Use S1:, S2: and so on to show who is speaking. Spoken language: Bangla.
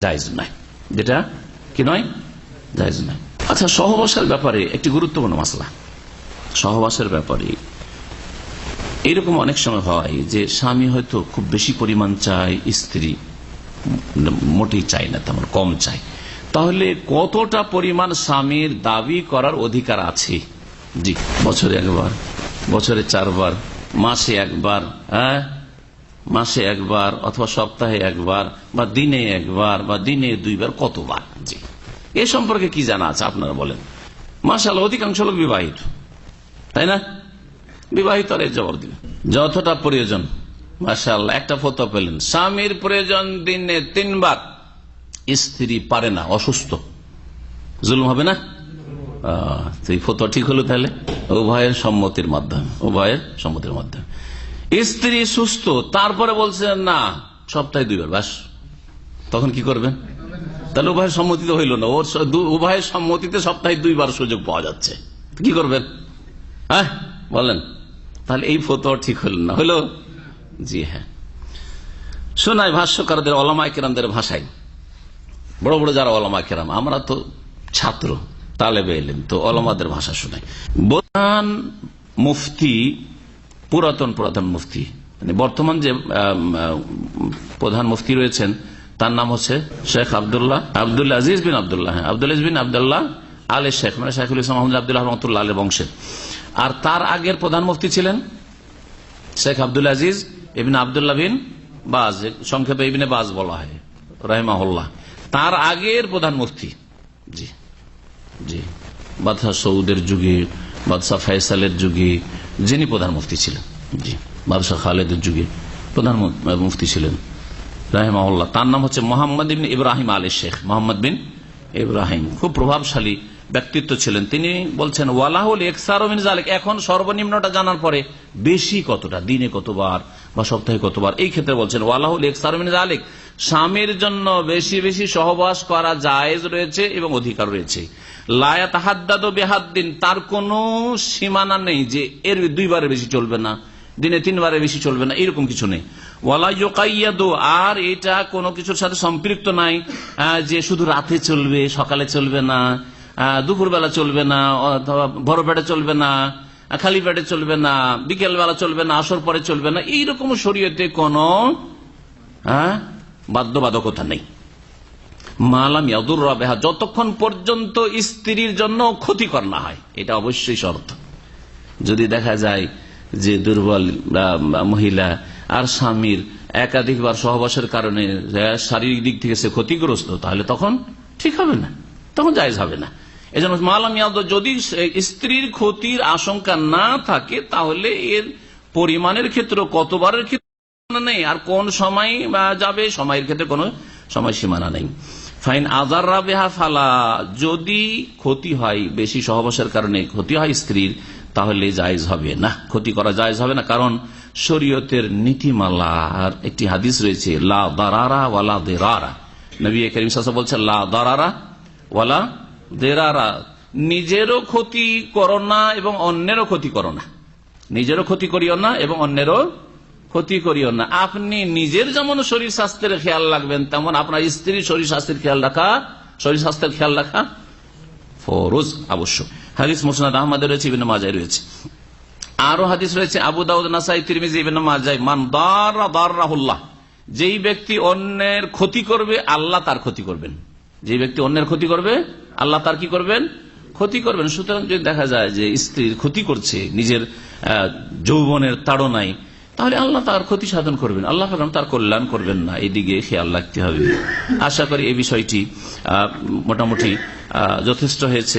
S1: জায়েজ নয়, যেটা কি নয়, জায়েজ নয়। আচ্ছা, সহবাসের ব্যাপারে একটি গুরুত্বপূর্ণ মাসলা। সহবাসের ব্যাপারে এইরকম অনেক সময় হয় যে স্বামী হয়তো খুব বেশি পরিমাণ চায়, স্ত্রী মোটেই চায় না, তেমন কম চায়। তাহলে কতটা পরিমাণ স্বামীর দাবি করার অধিকার আছে? জি, বছরে একবার, বছরে 4 বার, মাসে একবার, হ্যাঁ মাসে একবার, অথবা সপ্তাহে একবার, বা দিনে একবার, বা দিনে 2 বার, কতবার? জি, এ সম্পর্কে কি জানা আছে আপনারা বলেন? মাশাআল্লাহ, অধিকাংশ লোক বিবাহিত, তাই না? বিবাহিত আর জবাব দিবেন যতটা প্রয়োজন। মাশাআল্লাহ, একটা ফতোয়া পেলেন, স্বামীর প্রয়োজন দিনে 3 বার, স্ত্রী পারে না, অসুস্থ, জুলুম হবে না? এই ফতোয়া ঠিক হলো তাহলে উভয়ের সম্মতির মাধ্যমে, উভয়ের সম্মতির মাধ্যমে। স্ত্রী সুস্থ, তারপরে বলছেন না সপ্তাহে 2 বার, বাস, তখন কি করবেন? তাহলে উভয়ের সম্মতিতে হইল না, ওর উভয়ের সম্মতিতে সপ্তাহে 2 বার সুযোগ পাওয়া যাচ্ছে, কি করবেন? হ্যাঁ বলেন, তাহলে এই ফতোয়া ঠিক হল না, হলো? জি হ্যাঁ, শোনাই ভাষ্যকারদের, ওলামায়ে কেরামদের ভাষায়, বড় বড় যারা ওলামায়ে কেরাম, আমরা তো ছাত্র, তালেবে ইলম, তো ওলামাদের ভাষা শোনাই। প্রধান মুফতি, পুরাতন মুফতি, মানে বর্তমান যে প্রধান মুফতি রয়েছেন তার নাম হচ্ছে শেখ আব্দুল আজিজ বিন আব্দুল্লাহ, আব্দুল আজিজ বিন আব্দুল্লাহ আলে শেখ, মানে শেখুল ইসলাম আহমদ আব্দুল্লাহ রহমতুল্লাহ আলের বংশের। আর তার আগের প্রধান মুফতি ছিলেন শেখ আব্দুল আজিজ ইবনে আব্দুল্লাহ বিন বাজ, সংক্ষেপে ইবনে বাজ বলা হয় রাহিমাহুল্লাহ। তার আগের প্রধান মুফতি, জি জি, বাদশাহ সৌদের যুগে, বাদশাহ ফয়সালের যুগে যিনি প্রধান মুফতি ছিলেন, জি, বাদশাহ খালেদের যুগে প্রধান মুফতি ছিলেন রাহিমাহুল্লাহ। তার নাম হচ্ছে মোহাম্মদ বিন ইব্রাহিম আলী শেখ, মোহাম্মদ বিন ইব্রাহিম, খুব প্রভাবশালী ব্যক্তিত্ব ছিলেন। তিনি বলছেন ওয়ালাহুল ইকসারু মিন যালিক, এখন সর্বনিম্নটা জানার পরে বেশি কতটা, দিনে কতবার বা সপ্তাহে কতবার, এই ক্ষেত্রে বলছেন ওয়ালাহুল ইকসারু মিন যালিক, স্বামীর জন্য বেশি বেশি সহবাস করা জায়েজ রয়েছে এবং অধিকার রয়েছে। লা ইয়াতাহাদ্দাদু বিহাদ্দিন, তার কোনো সীমানা নেই যে এর 2 বারের বেশি চলবে না, দিনে 3 বারের বেশি চলবে না, এরকম কিছু নেই। ওয়ালা ইউকাইয়াদু, আর এটা কোনো কিছুর সাথে সম্পৃক্ত নাই যে শুধু রাতে চলবে, সকালে চলবে না, দুপুরবেলা চলবে না, অথবা ভর পেটে চলবে না, খালি পেটে চলবে না, বিকেল বেলা চলবে না, আসর পরে চলবে না, এইরকম শরীয়তে কোনো বাধ্যবাধকতা নেই। মালাম ইয়াদুররা বিহা, যতক্ষণ পর্যন্ত স্ত্রীর জন্য ক্ষতিকর না হয়, এটা অবশ্যই শর্ত। যদি দেখা যায় যে দুর্বল মহিলা আর স্বামীর একাধিকবার সহবাসের কারণে শারীরিক দিক থেকে সে ক্ষতিগ্রস্ত, তাহলে তখন ঠিক হবে না, তখন জায়েজ হবে না। এই জন্য মালাম ইয়াদ, যদি স্ত্রীর ক্ষতির আশঙ্কা না থাকে তাহলে এর পরিমাণের ক্ষেত্রে, কতবারের ক্ষেত্রে নেই, আর কোন সময় যাবে, সময়ের ক্ষেত্রে কোনো সময় সীমানা নেই। ফাইন আযাররা বিহা ফালা, যদি ক্ষতি হয়, বেশি সহবাসের কারণে ক্ষতি হয় স্ত্রীর, তাহলে জায়েজ হবে না, ক্ষতি করা জায়েজ হবে না। কারণ শরীয়তের নীতিমালার একটি হাদিস রয়েছে, লা দারারা ওয়ালা দিরারা, নবী করিম সাল্লাল্লাহু আলাইহি ওয়াসাল্লাম বলছেন লা দারারা ওয়ালা দিরারা, নিজেরও ক্ষতি করো না এবং অন্যেরও ক্ষতি করো না, নিজেরও ক্ষতি করিও না এবং অন্যেরও ক্ষতি করিও না। আপনি নিজের যেমন শরীর স্বাস্থ্যের খেয়াল রাখবেন, তেমন আপনার স্ত্রীর শরীর স্বাস্থ্যের খেয়াল রাখা ফরজ, আবশ্যক। হাদিস মুসনাদ আহমদে রয়েছে, ইবনে মাজায় রয়েছে, আরো হাদিস রয়েছে আবু দাউদ, নাসাই, তিরমিজি, ইবনে মাজায়। মান দাররা দাররাহুল্লাহ, যেই ব্যক্তি অন্যের ক্ষতি করবে আল্লাহ তার ক্ষতি করবেন, যে ব্যক্তি অন্যের ক্ষতি করবে আল্লাহ তার কি করবেন, ক্ষতি করবেন। সুতরাং যদি দেখা যায় যে স্ত্রীর ক্ষতি করছে নিজের যৌবনের তাড়নায়, তাহলে আল্লাহ তার ক্ষতি সাধন করবেন, আল্লাহ তার কল্যাণ করবেন না, এদিকে খেয়াল রাখতে হবে। আশা করি এই বিষয়টি মোটামুটি যথেষ্ট হয়েছে।